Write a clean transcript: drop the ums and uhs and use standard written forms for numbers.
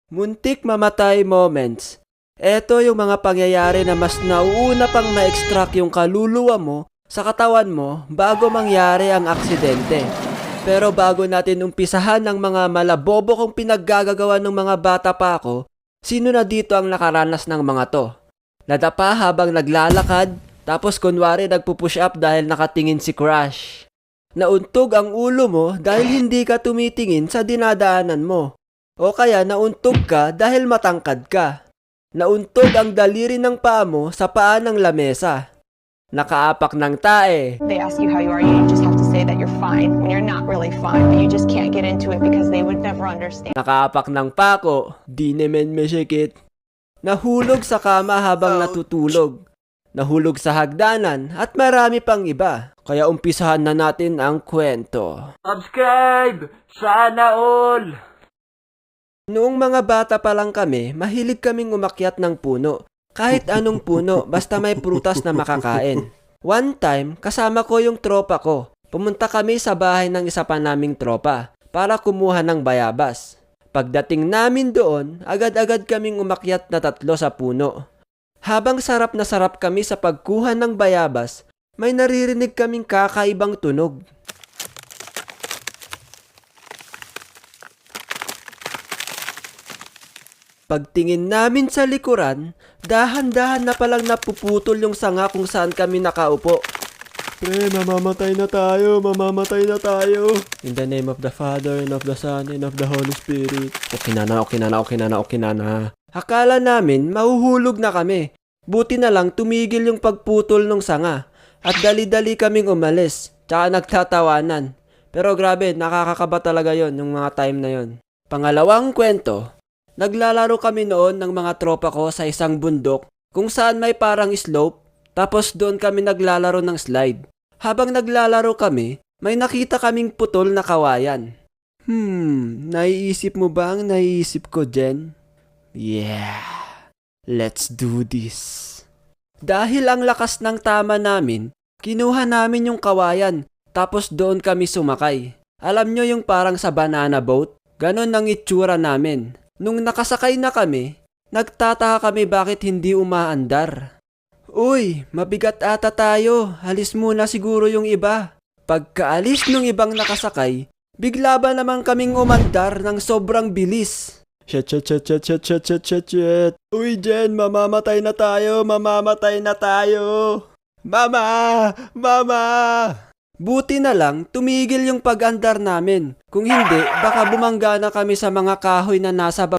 Muntik mamatay moments. Ito yung mga pangyayari na mas nauuna pang ma-extract yung kaluluwa mo sa katawan mo bago mangyari ang aksidente. Pero bago natin umpisahan ng mga malabobo kong pinaggagawa ng mga bata pa ako, sino na dito ang nakaranas ng mga to? Nadapa habang naglalakad, tapos kunwari nagpupush up dahil nakatingin si crush. Nauntog ang ulo mo dahil hindi ka tumitingin sa dinadaanan mo. O kaya nauntog ka dahil matangkad ka. Nauntog ang daliri ng paa mo sa paa ng lamesa. Nakaapak ng tae. They ask you how you are, you just have to say that you're fine when you're not really fine, but you just can't get into it because they would never understand. Nakaapak ng pako. Di naman masikit. Nahulog sa kama habang natutulog. Nahulog sa hagdanan at marami pang iba. Kaya umpisahan na natin ang kwento. Subscribe! Sana all! Noong mga bata pa lang kami, mahilig kaming umakyat ng puno. Kahit anong puno, basta may prutas na makakain. One time, kasama ko yung tropa ko. Pumunta kami sa bahay ng isa pa naming tropa para kumuha ng bayabas. Pagdating namin doon, agad-agad kaming umakyat na 3 sa puno. Habang sarap na sarap kami sa pagkuha ng bayabas, may naririnig kaming kakaibang tunog. Pagtingin namin sa likuran, dahan-dahan na palang napuputol yung sanga kung saan kami nakaupo. Pre, mamamatay na tayo, mamamatay na tayo. In the name of the Father, and of the Son, and of the Holy Spirit. Okay na. Akala namin, mahuhulog na kami. Buti na lang tumigil yung pagputol ng sanga. At dali-dali kaming umalis, tsaka nagtatawanan. Pero grabe, nakakakaba talaga yon yung mga time na yon. Pangalawang kwento. Naglalaro kami noon ng mga tropa ko sa isang bundok kung saan may parang slope, tapos doon kami naglalaro ng slide. Habang naglalaro kami, may nakita kaming putol na kawayan. Naiisip mo ba ang naiisip ko, Jen? Yeah, let's do this. Dahil ang lakas ng tama namin, kinuha namin yung kawayan, tapos doon kami sumakay. Alam nyo yung parang sa banana boat? Ganon ang itsura namin. Nung nakasakay na kami, nagtataka kami bakit hindi umaandar. Uy, mabigat ata tayo. Halis muna siguro yung iba. Pagkaalis nung ibang nakasakay, bigla ba naman kaming umandar ng sobrang bilis. Shit. Uy, Jen, mamamatay na tayo. Mama! Buti na lang, tumigil yung pag-andar namin. Kung hindi, baka bumangga na kami sa mga kahoy na nasa baba